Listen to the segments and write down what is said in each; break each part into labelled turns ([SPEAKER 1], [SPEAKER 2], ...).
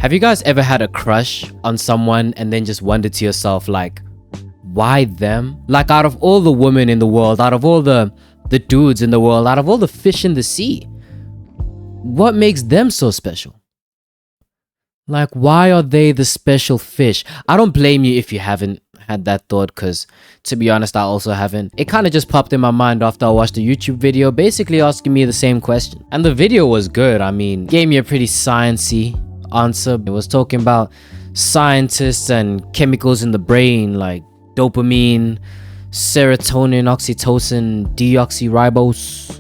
[SPEAKER 1] Have you guys ever had a crush on someone and then just wondered to yourself, like, why them? Like, out of all the women in the world, out of all the dudes in the world, out of all the fish in the sea, what makes them so special? Like, why are they the special fish? I don't blame you if you haven't had that thought, because to be honest, I also haven't. It kind of just popped in my mind after I watched a YouTube video basically asking me the same question. And the video was good. I mean, gave me a pretty sciencey answer. It was talking about scientists and chemicals in the brain like dopamine, serotonin, oxytocin, deoxyribose.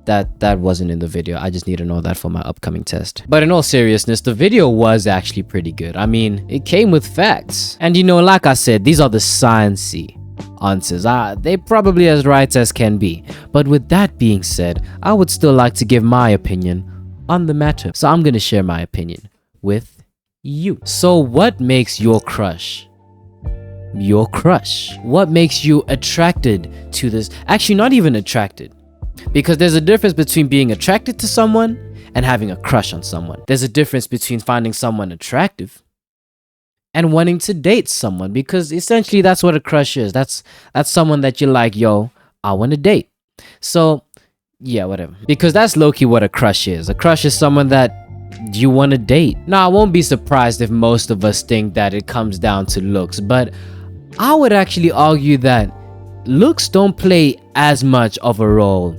[SPEAKER 1] That wasn't in the video. I just need to know that for my upcoming test. But in all seriousness, the video was actually pretty good. I mean, it came with facts. And you know, like I said, these are the sciencey answers. They probably as right as can be. But with that being said, I would still like to give my opinion on the matter. So I'm gonna share my opinion with you. So what makes your crush your crush? What makes you attracted to this? Actually, not even attracted. Because there's a difference between being attracted to someone and having a crush on someone. There's a difference between finding someone attractive and wanting to date someone, because essentially that's what a crush is. That's someone that you're like, yo, I want to date. So yeah, whatever. Because that's low-key what a crush is. A crush is someone that you want to date. Now, I won't be surprised if most of us think that it comes down to looks, but I would actually argue that looks don't play as much of a role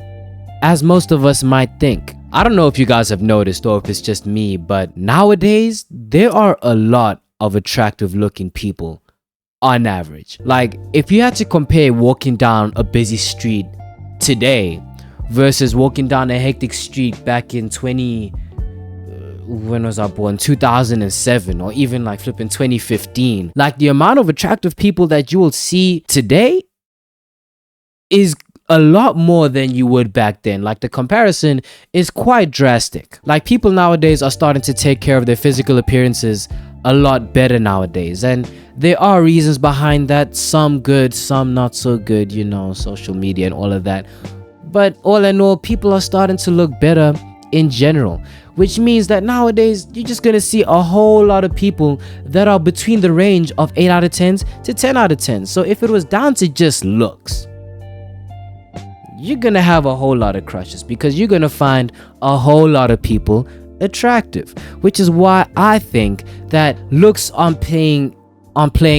[SPEAKER 1] as most of us might think. I don't know if you guys have noticed or if it's just me, but nowadays there are a lot of attractive looking people on average. Like, if you had to compare walking down a busy street today versus walking down a hectic street back in 2007, or even like flipping 2015, like the amount of attractive people that you will see today is a lot more than you would back then. Like, the comparison is quite drastic. Like, people nowadays are starting to take care of their physical appearances a lot better nowadays, and there are reasons behind that. Some good, some not so good, you know, social media and all of that. But all in all, people are starting to look better in general, which means that nowadays you're just gonna see a whole lot of people that are between the range of 8 out of 10s to 10 out of 10s. So if it was down to just looks, you're gonna have a whole lot of crushes, because you're gonna find a whole lot of people attractive, which is why I think that looks aren't playing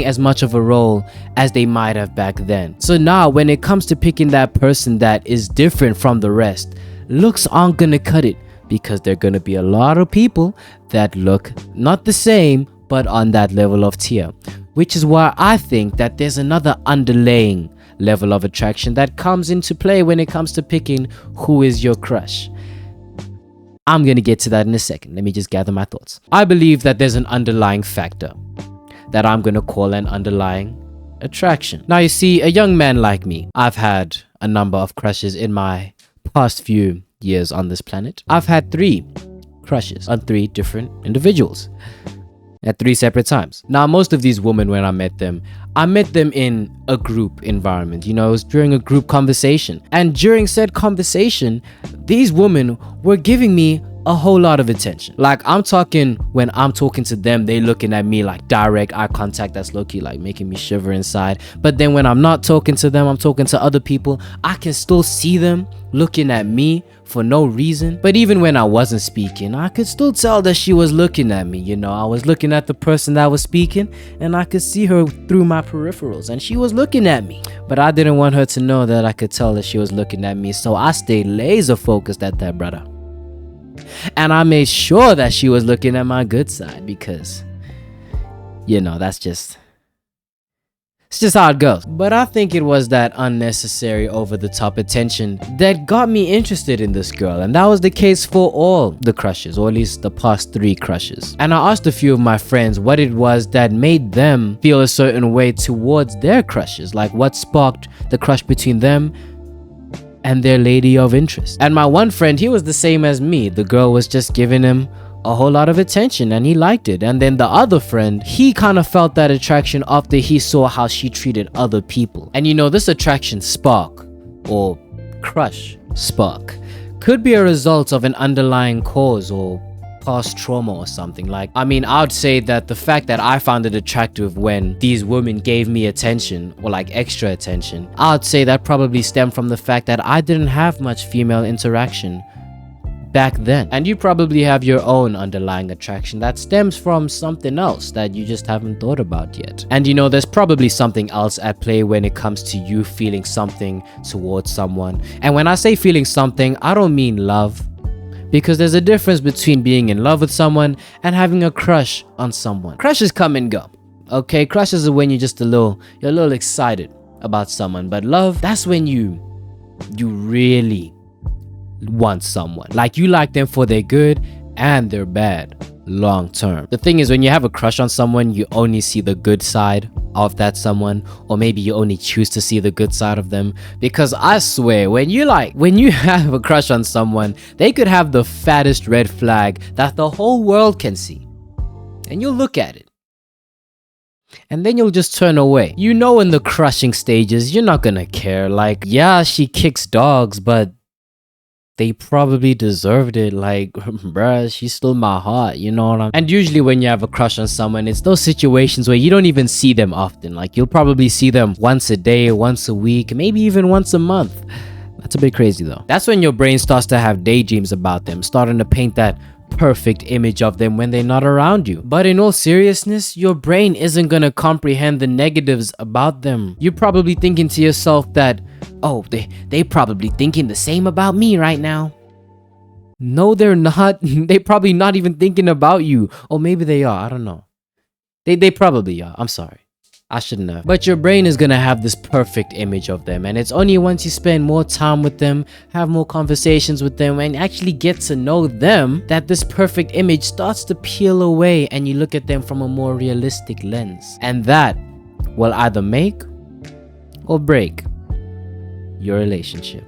[SPEAKER 1] as much of a role as they might have back then. So now when it comes to picking that person that is different from the rest, looks aren't gonna cut it, because there are gonna be a lot of people that look not the same but on that level of tier, which is why I think that there's another underlying level of attraction that comes into play when it comes to picking who is your crush. I'm gonna get to that in a second. Let me just gather my thoughts. I believe that there's an underlying factor that I'm gonna call an underlying attraction. Now, you see, a young man like me, I've had a number of crushes in my past few years on this planet. I've had 3 crushes on 3 different individuals at 3 separate times. Now, most of these women, when I met them in a group environment. You know, it was during a group conversation. And during said conversation, these women were giving me a whole lot of attention. Like, I'm talking, when I'm talking to them, they looking at me like direct eye contact. That's low-key like making me shiver inside. But then when I'm not talking to them, I'm talking to other people, I can still see them looking at me for no reason. But even when I wasn't speaking, I could still tell that she was looking at me. You know, I was looking at the person that was speaking, and I could see her through my peripherals, and she was looking at me. But I didn't want her to know that I could tell that she was looking at me, so I stayed laser focused at that brother. And I made sure that she was looking at my good side, because, you know, it's just how it goes. But I think it was that unnecessary, over-the-top attention that got me interested in this girl. And that was the case for all the crushes, or at least the past 3 crushes. And I asked a few of my friends what it was that made them feel a certain way towards their crushes. Like, what sparked the crush between them and their lady of interest. And my one friend, he was the same as me. The girl was just giving him a whole lot of attention and he liked it. And then the other friend, he kind of felt that attraction after he saw how she treated other people. And you know, this attraction spark, or crush spark, could be a result of an underlying cause, or past trauma or something. Like, I mean, I'd say that the fact that I found it attractive when these women gave me attention or like extra attention, I'd say that probably stemmed from the fact that I didn't have much female interaction back then. And you probably have your own underlying attraction that stems from something else that you just haven't thought about yet. And you know, there's probably something else at play when it comes to you feeling something towards someone. And when I say feeling something, I don't mean love, because there's a difference between being in love with someone and having a crush on someone. Crushes come and go, okay? Crushes are when you're a little excited about someone. But love, that's when you really want someone. Like, you like them for their good and their bad long term. The thing is, when you have a crush on someone, you only see the good side of that someone, or maybe you only choose to see the good side of them. Because I swear, when you have a crush on someone, they could have the fattest red flag that the whole world can see, and you'll look at it and then you'll just turn away. You know, in the crushing stages, you're not gonna care. Like, yeah, she kicks dogs, but they probably deserved it. Like, bruh, she stole my heart, you know what I mean? And usually when you have a crush on someone, it's those situations where you don't even see them often. Like, you'll probably see them once a day, once a week, maybe even once a month. That's a bit crazy though. That's when your brain starts to have daydreams about them, starting to paint that perfect image of them when they're not around you. But in all seriousness, your brain isn't gonna comprehend the negatives about them. You're probably thinking to yourself that, oh, they probably thinking the same about me right now. No, they're not. They probably not even thinking about you. Or maybe they are, I don't know. They probably are. I'm sorry, I shouldn't have. But your brain is gonna have this perfect image of them, and it's only once you spend more time with them, have more conversations with them, and actually get to know them, that this perfect image starts to peel away and you look at them from a more realistic lens. And that will either make or break your relationship.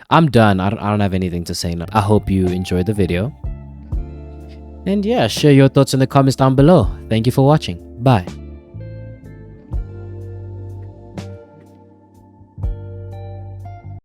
[SPEAKER 1] I'm done. I don't have anything to say now. I hope you enjoyed the video. And yeah, share your thoughts in the comments down below. Thank you for watching. Bye.